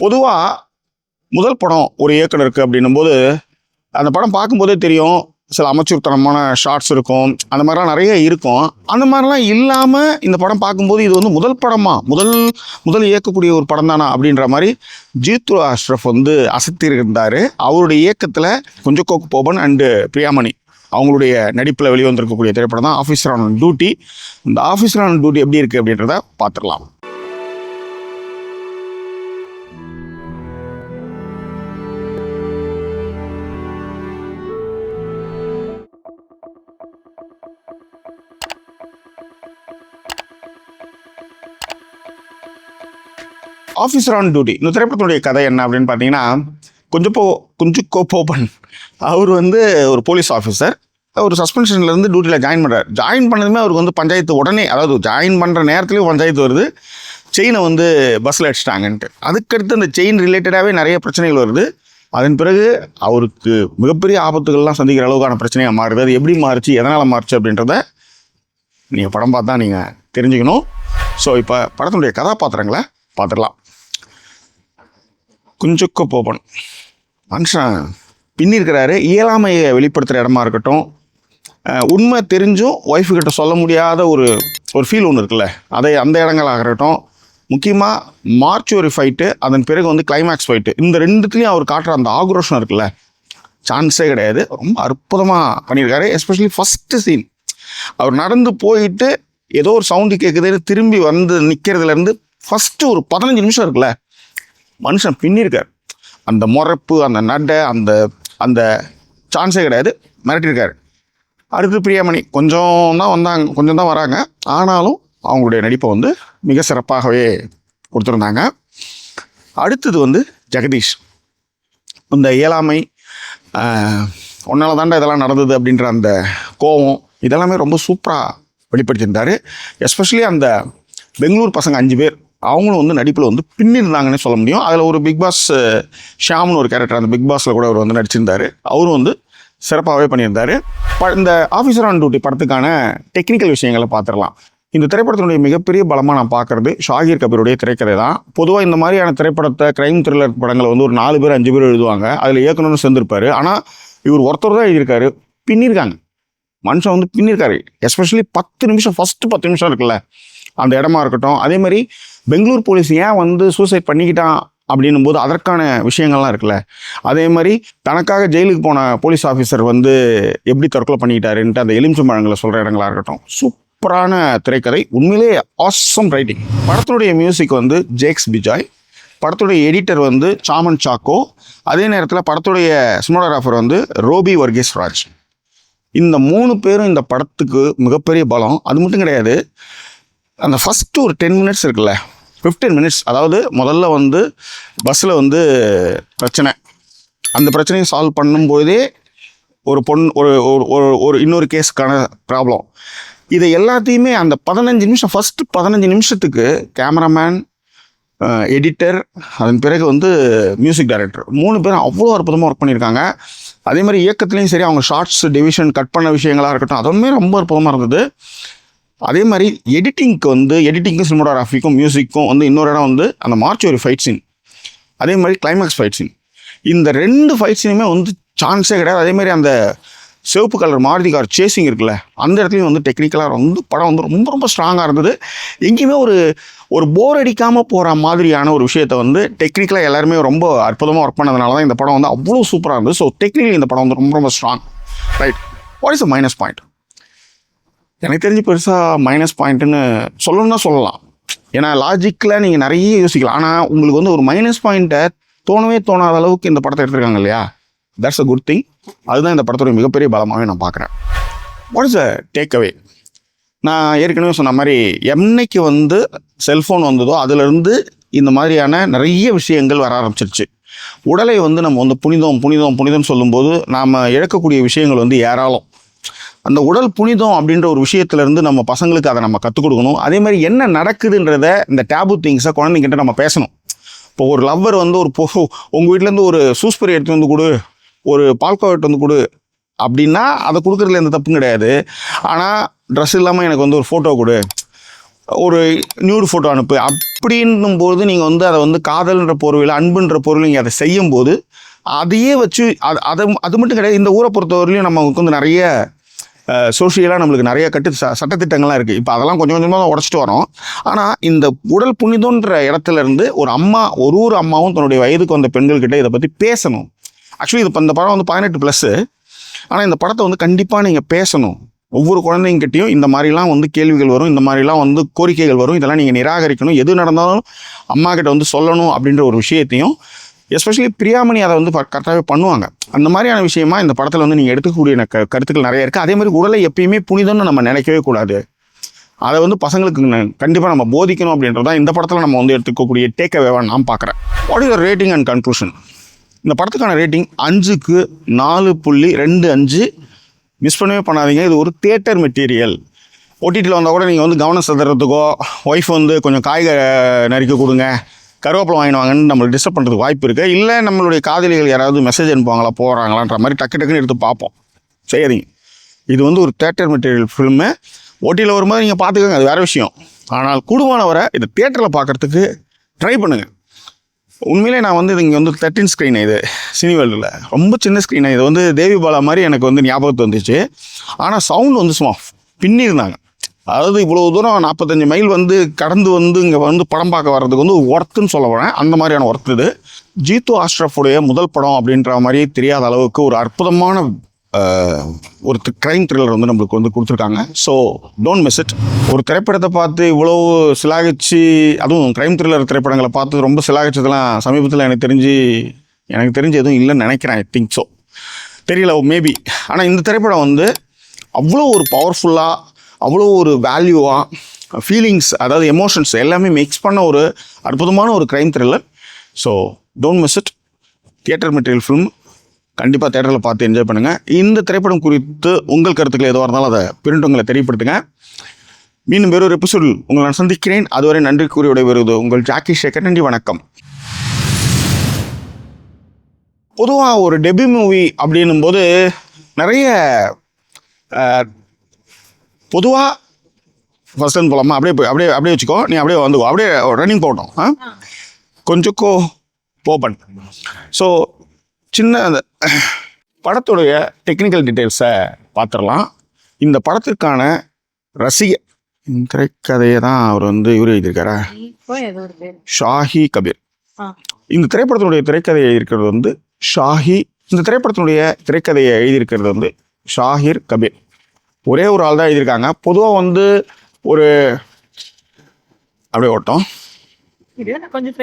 பொதுவாக முதல் படம் ஒரு இயக்குனருக்கு அப்படின்னும்போது அந்த படம் பார்க்கும்போதே தெரியும், சில அமைச்சூர்த்தனமான ஷார்ட்ஸ் இருக்கும், அந்த மாதிரிலாம் நிறைய இருக்கும். அந்த மாதிரிலாம் இல்லாமல் இந்த படம் பார்க்கும்போது இது வந்து முதல் படமாக முதல் இயக்கக்கூடிய ஒரு படம் தானா அப்படின்ற மாதிரி ஜீத்து அஷ்ரஃப் வந்து அசத்தியிருந்தார். அவருடைய இயக்கத்தில் குஞ்சக்கோ போபன் அண்டு பிரியாமணி அவங்களுடைய நடிப்பில் வெளிவந்திருக்கக்கூடிய திரைப்படம் தான் ஆஃபீஸர் ஆன் டியூட்டி. இந்த ஆஃபீஸர் ஆன் டியூட்டி எப்படி இருக்குது அப்படின்றத பார்த்துடலாம். ஆஃபீஸர் ஆன் டியூட்டி இந்த திரைப்படத்தினுடைய கதை என்ன அப்படின்னு பார்த்தீங்கன்னா, குஞ்சுக்கோ போபன் அவர் வந்து ஒரு போலீஸ் ஆஃபீஸர். ஒரு சஸ்பென்ஷன்லேருந்து டியூட்டியில் ஜாயின் பண்ணுறாரு. ஜாயின் பண்ணதுமே அவருக்கு வந்து பஞ்சாயத்து உடனே, அதாவது ஜாயின் பண்ணுற நேரத்துலேயும் பஞ்சாயத்து வருது, செயினை வந்து பஸ்ஸில் அடிச்சிட்டாங்கன்ட்டு. அதுக்கடுத்து அந்த செயின் ரிலேட்டடாகவே நிறைய பிரச்சனைகள் வருது. அதன் பிறகு அவருக்கு மிகப்பெரிய ஆபத்துகள்லாம் சந்திக்கிற அளவுக்கான பிரச்சனையாக மாறுது. அது எப்படி மாறுச்சு, எதனால் மாறுச்சு அப்படின்றத நீங்கள் படம் பார்த்தா நீங்கள் தெரிஞ்சுக்கணும். ஸோ இப்போ படத்தினுடைய கதாபாத்திரங்களை பார்த்துடலாம். குஞ்சுக்கோ போபன் மனுஷன் பின்னிருக்கிறாரு. இயலாமையை வெளிப்படுத்துகிற இடமா இருக்கட்டும், உண்மை தெரிஞ்சும் ஒய்ஃபுக்கிட்ட சொல்ல முடியாத ஒரு ஃபீல் ஒன்று இருக்குல்ல, அந்த இடங்களாக இருக்கட்டும், முக்கியமாக மார்ச்சுவரி ஃபைட்டு, அதன் பிறகு வந்து கிளைமேக்ஸ் ஃபைட்டு, இந்த ரெண்டுத்துலேயும் அவர் காட்டுற அந்த ஆக்ரோஷம் இருக்குல்ல, சான்ஸே கிடையாது. ரொம்ப அற்புதமாக பண்ணியிருக்காரு. எஸ்பெஷலி ஃபஸ்ட்டு சீன், அவர் நடந்து போயிட்டு ஏதோ ஒரு சவுண்டு கேட்குதுன்னு திரும்பி வந்து நிற்கிறதுலேருந்து ஃபஸ்ட்டு ஒரு 15 நிமிஷம் இருக்குல்ல, மனுஷன் பின்னிருக்கார். அந்த முறப்பு, அந்த நடை, அந்த சான்ஸே கிடையாது, மிரட்டியிருக்காரு. அடுத்து பிரியாமணி கொஞ்சம் தான் வராங்க. ஆனாலும் அவங்களுடைய நடிப்பை வந்து மிக சிறப்பாகவே கொடுத்துருந்தாங்க. அடுத்தது வந்து ஜெகதீஷ். இந்த இயலாமை, ஒன்னால தாண்டா இதெல்லாம் நடந்தது அப்படின்ற அந்த கோபம், இதெல்லாமே ரொம்ப சூப்பராக வெளிப்படுத்தியிருந்தார். எஸ்பெஷலி அந்த பெங்களூர் பசங்க 5 பேர், அவங்களும் வந்து நடிப்பில் வந்து பின்னிருந்தாங்கன்னு சொல்ல முடியும். அதில் ஒரு பிக் பாஸ் ஷாம்னு ஒரு கேரக்டர், அந்த பிக் பாஸில் கூட அவர் வந்து நடிச்சிருந்தார். அவரும் வந்து சிறப்பாகவே பண்ணியிருந்தார். இந்த ஆஃபீஸர் ஆன் டியூட்டி படத்துக்கான டெக்னிக்கல் விஷயங்களை பார்த்துடலாம். இந்த திரைப்படத்தினுடைய மிகப்பெரிய பலமாக நான் பார்க்குறது ஷாகிர் கபீருடைய திரைக்கதை தான். பொதுவாக இந்த மாதிரியான திரைப்படத்தை, கிரைம் த்ரில்லர் படங்களை வந்து ஒரு 4 பேர் 5 பேர் எழுதுவாங்க. அதில் இயக்குனரும் சேர்ந்துருப்பார். ஆனால் இவர் ஒருத்தர் தான் எழுதியிருக்காரு. பின்னிருக்காங்க, மனுஷன் வந்து பின்னிருக்காரு. எஸ்பெஷலி 10 நிமிஷம், ஃபஸ்ட்டு 10 நிமிஷம் இருக்குல்ல, அந்த இடமா இருக்கட்டும். அதே மாதிரி பெங்களூர் போலீஸ் ஏன் வந்து சூசைட் பண்ணிக்கிட்டான் அப்படின்னும் போது அதற்கான விஷயங்கள்லாம் இருக்குல்ல. அதே மாதிரி தனக்காக ஜெயிலுக்கு போன போலீஸ் ஆஃபீஸர் வந்து எப்படி தற்கொலை பண்ணிக்கிட்டாருன்ட்டு அந்த எலுமிச்சம்பழங்களை சொல்கிற இடங்களாக இருக்கட்டும். சூப்பரான திரைக்கதை, உண்மையிலே ஆசம் ரைட்டிங். படத்துடைய மியூசிக் வந்து ஜேக்ஸ் பிஜாய், படத்துடைய எடிட்டர் வந்து சாமன் சாக்கோ, அதே நேரத்தில் படத்துடைய சினிமாட்டோகிராஃபர் வந்து ரோபி வர்கீஸ் ராஜ். இந்த 3 பேரும் இந்த படத்துக்கு மிகப்பெரிய பலம். அது மட்டும் கிடையாது, அந்த ஃபஸ்ட்டு ஒரு 10 மினிட்ஸ் இருக்குல்ல, 15 மினிட்ஸ், அதாவது முதல்ல வந்து பஸ்ஸில் வந்து பிரச்சனை, அந்த பிரச்சனையை சால்வ் பண்ணும்போதே ஒரு ஒரு இன்னொரு கேஸுக்கான ப்ராப்ளம், இதை எல்லாத்தையுமே அந்த 15 நிமிஷம், ஃபஸ்ட்டு 15 நிமிஷத்துக்கு கேமராமேன், எடிட்டர், அதன் பிறகு வந்து மியூசிக் டைரக்டர் 3 பேரும் அவ்வளோ அற்புதமாக ஒர்க் பண்ணியிருக்காங்க. அதே மாதிரி இயக்கத்துலேயும் சரி, அவங்க ஷார்ட்ஸ் டிவிஷன் கட் பண்ண விஷயங்களாக இருக்கட்டும், அதுவுமே ரொம்ப அற்புதமாக இருந்தது. அதே மாதிரி எடிட்டிங்க்கும் சினிமாட்டோகிராஃபிக்கும் மியூசிக்கும் வந்து இன்னொரு இடம் வந்து அந்த மார்ச்சுவரி ஃபைட் சீன், அதே மாதிரி கிளைமேக்ஸ் ஃபைட் சீன், இந்த 2 ஃபைட் சீனுமே வந்து சான்ஸே கிடையாது. அதே மாதிரி அந்த சிவப்பு கலர் மாருதி கார் சேசிங் இருக்குல்ல, அந்த இடத்துலையும் வந்து டெக்னிக்கலாக வந்து படம் வந்து ரொம்ப ரொம்ப ஸ்ட்ராங்காக இருந்தது. எங்கேயுமே ஒரு போர் அடிக்காமல் போகிற மாதிரியான ஒரு விஷயத்தை வந்து டெக்னிக்கலாக எல்லாருமே ரொம்ப அற்புதமாக ஒர்க் பண்ணதுனால தான் இந்த படம் வந்து அவ்வளோ சூப்பராக இருந்தது. ஸோ டெக்னிக்கலி இந்த படம் வந்து ரொம்ப ரொம்ப strong. Right, what is a minus point? எனக்கு தெரிஞ்சு பெருசாக மைனஸ் பாயிண்ட்டுன்னு சொல்லலாம். ஏன்னா லாஜிக்கில் நீங்கள் நிறைய யோசிக்கலாம். ஆனால் உங்களுக்கு வந்து ஒரு மைனஸ் பாயிண்ட்டை தோணாத அளவுக்கு இந்த படத்தை எடுத்துருக்காங்க இல்லையா, தட்ஸ் அ குட் திங். அதுதான் இந்த படத்தோட மிகப்பெரிய பலமாகவே நான் பார்க்குறேன். What is a take away? நான் ஏற்கனவே சொன்ன மாதிரி என்னைக்கு வந்து செல்ஃபோன் வந்ததோ அதுலேருந்து இந்த மாதிரியான நிறைய விஷயங்கள் வர ஆரம்பிச்சிருச்சு. உடலை வந்து நம்ம வந்து புனிதம் சொல்லும்போது நாம் இழக்கக்கூடிய விஷயங்கள் வந்து ஏராளம். அந்த உடல் புனிதம் அப்படின்ற ஒரு விஷயத்துலேருந்து நம்ம பசங்களுக்கு அதை நம்ம கற்றுக் கொடுக்கணும். அதே மாதிரி என்ன நடக்குதுன்றத, இந்த டேபு திங்ஸை குழந்தைங்கிட்ட நம்ம பேசணும். இப்போ ஒரு லவ்வர் வந்து உங்கள் வீட்டிலேருந்து ஒரு சூஸ்பரி எடுத்து வந்து கொடு, ஒரு பால்கோவா எடுத்து வந்து கொடு அப்படின்னா அதை கொடுக்குறதுல எந்த தப்பும் கிடையாது. ஆனால் ட்ரெஸ் இல்லாமல் எனக்கு வந்து ஒரு ஃபோட்டோ கொடு, ஒரு நியூடு ஃபோட்டோ அனுப்பு அப்படின்னும் போது நீங்கள் வந்து அதை வந்து காதல்ன்ற பொருளில் அன்புன்ற பொருள் நீங்கள் அதை செய்யும்போது அதையே வச்சு அது மட்டும் கிடையாது. இந்த ஊரை பொறுத்தவரையிலையும் நமக்கு வந்து நிறைய சோஷியலாக நம்மளுக்கு நிறைய சட்டத்திட்டங்கள்லாம் இருக்குது. இப்போ அதெல்லாம் கொஞ்சம் கொஞ்சமாக உடச்சிட்டு வரோம். ஆனால் இந்த உடல் புனிதன்ற இடத்துல இருந்து ஒரு அம்மா ஒரு அம்மாவும் தன்னுடைய வயதுக்கு வந்த பெண்கள்கிட்ட இதை பற்றி பேசணும். ஆக்சுவலி இது இந்த படம் வந்து 18+. ஆனால் இந்த படத்தை வந்து கண்டிப்பாக நீங்கள் பேசணும். ஒவ்வொரு குழந்தைங்கிட்டையும் இந்த மாதிரிலாம் வந்து கேள்விகள் வரும், இந்த மாதிரிலாம் வந்து கோரிக்கைகள் வரும், இதெல்லாம் நீங்கள் நிராகரிக்கணும், எது நடந்தாலும் அம்மா கிட்ட வந்து சொல்லணும் அப்படின்ற ஒரு விஷயத்தையும் எஸ்பெஷலி பிரியாமணி அதை வந்து கரெக்டாகவே பண்ணுவாங்க. அந்த மாதிரியான விஷயமா இந்த படத்தில் வந்து நீங்கள் எடுத்துக்கக்கூடிய கருத்துக்கள் நிறைய இருக்குது. அதே மாதிரி உடலை எப்பயுமே புனிதம்னு நம்ம நினைக்கவே கூடாது. அதை வந்து பசங்களுக்கு கண்டிப்பாக நம்ம போதிக்கணும் அப்படின்றது தான் இந்த படத்தில் நம்ம வந்து எடுத்துக்கக்கூடிய டேக் அவேவாக நான் பார்க்குறேன். What is the rating and conclusion? இந்த படத்துக்கான ரேட்டிங் 5க்கு 4.25. மிஸ் பண்ணவே பண்ணாதீங்க. இது ஒரு தியேட்டர் மெட்டீரியல். ஓடிடியில் வந்தால் கூட நீங்கள் வந்து கவனம் செலுத்துறதுக்கோ, ஒய்ஃப் வந்து கொஞ்சம் காய்கறி நறுக்க கொடுங்க, கருவேப்பிலை வாங்கினாங்கன்னு நம்மளுக்கு டிஸ்டர்ப் பண்ணுறதுக்கு வாய்ப்பு இருக்குது. இல்லை நம்மளுடைய காதலிகள் யாராவது மெசேஜ் அனுப்புவாங்களா போகிறாங்களான்ற மாதிரி டக்குன்னு எடுத்து பார்ப்போம். சரிங்க, இது வந்து ஒரு தியேட்டர் மெட்டீரியல் ஃபில்மு. ஓடிடியில் வரும்போது நீங்கள் பார்த்துக்கோங்க, அது வேறு விஷயம். ஆனால் கூடுமானவரை இதை தியேட்டரில் பார்க்குறதுக்கு ட்ரை பண்ணுங்கள். உண்மையிலே நான் வந்து இங்கே வந்து 13 ஸ்க்ரீன், இது சினிவேல்டில் ரொம்ப சின்ன ஸ்க்ரீன். இது வந்து தேவி பாலா மாதிரி எனக்கு வந்து ஞாபகத்து வந்துச்சு. ஆனால் சவுண்ட் வந்து சும்மா பின்னிருந்தாங்க. அதாவது இவ்வளோ தூரம் 45 மைல் வந்து கடந்து வந்து இங்கே வந்து படம் பார்க்க வர்றதுக்கு வந்து ஒர்த்துன்னு சொல்ல வரேன். அந்த மாதிரியான ஒர்த்து இது. ஜீத்து ஆஷ்ரஃபுடைய முதல் படம் அப்படின்ற மாதிரியே தெரியாத அளவுக்கு ஒரு அற்புதமான ஒரு க்ரைம் த்ரில்லர் வந்து நம்மளுக்கு வந்து கொடுத்துருக்காங்க. So don't miss it. ஒரு திரைப்படத்தை பார்த்து இவ்வளோ சிலாகிச்சு, அதுவும் க்ரைம் த்ரில்லர் திரைப்படங்களை பார்த்து ரொம்ப சிலாகிச்சதெல்லாம் சமீபத்தில் எனக்கு தெரிஞ்சு எதுவும் இல்லைன்னு நினைக்கிறேன். ஐ திங்க் ஸோ, தெரியல, மேபி. ஆனால் இந்த திரைப்படம் வந்து அவ்வளோ ஒரு பவர்ஃபுல்லாக, அவ்வளோ ஒரு வேல்யூவாக, ஃபீலிங்ஸ், அதாவது எமோஷன்ஸ் எல்லாமே மிக்ஸ் பண்ண ஒரு அற்புதமான ஒரு crime thriller. So don't miss it. Theatre material film கண்டிப்பாக தேட்டரில் பார்த்து என்ஜாய் பண்ணுங்கள். இந்த திரைப்படம் குறித்து உங்கள் கருத்துக்கள் எதுவாக இருந்தாலும் அதை பிரிண்டங்களை தெரியப்படுத்துங்க. மீண்டும் வேறொரு எபிசோடில் உங்களை நான் சந்திக்கிறேன். அதுவரை நன்றி கூறி விடைபெறுவது உங்கள் ஜாக்கி சேகர். நன்றி, வணக்கம். பொதுவாக ஒரு டெபி மூவி அப்படின்னும் போது நிறைய பொதுவாக ஃபர்ஸ்ட் டைம் போகலாமா, அப்படியே வச்சுக்கோ, நீ அப்படியே வந்துக்கோ, அப்படியே ரன்னிங் போட்டோம் கொஞ்சக்கோ ஓப்பன். ஸோ சின்ன அந்த படத்துடைய டெக்னிக்கல் டீட்டெயில்ஸை பார்த்துடலாம். இந்த படத்திற்கான திரைக்கதையை தான் அவர் வந்து இவர் எழுதியிருக்காரா, ஷாஹி கபீர். இந்த திரைப்படத்தினுடைய திரைக்கதையை எழுதியிருக்கிறது வந்து இந்த திரைப்படத்தினுடைய திரைக்கதையை எழுதியிருக்கிறது வந்து ஷாஹிர் கபீர். ஒரே ஒரு ஆள் தான் எழுதியிருக்காங்க. பொதுவாக வந்து ஒரு அப்படியே ஓட்டம் கொஞ்சம்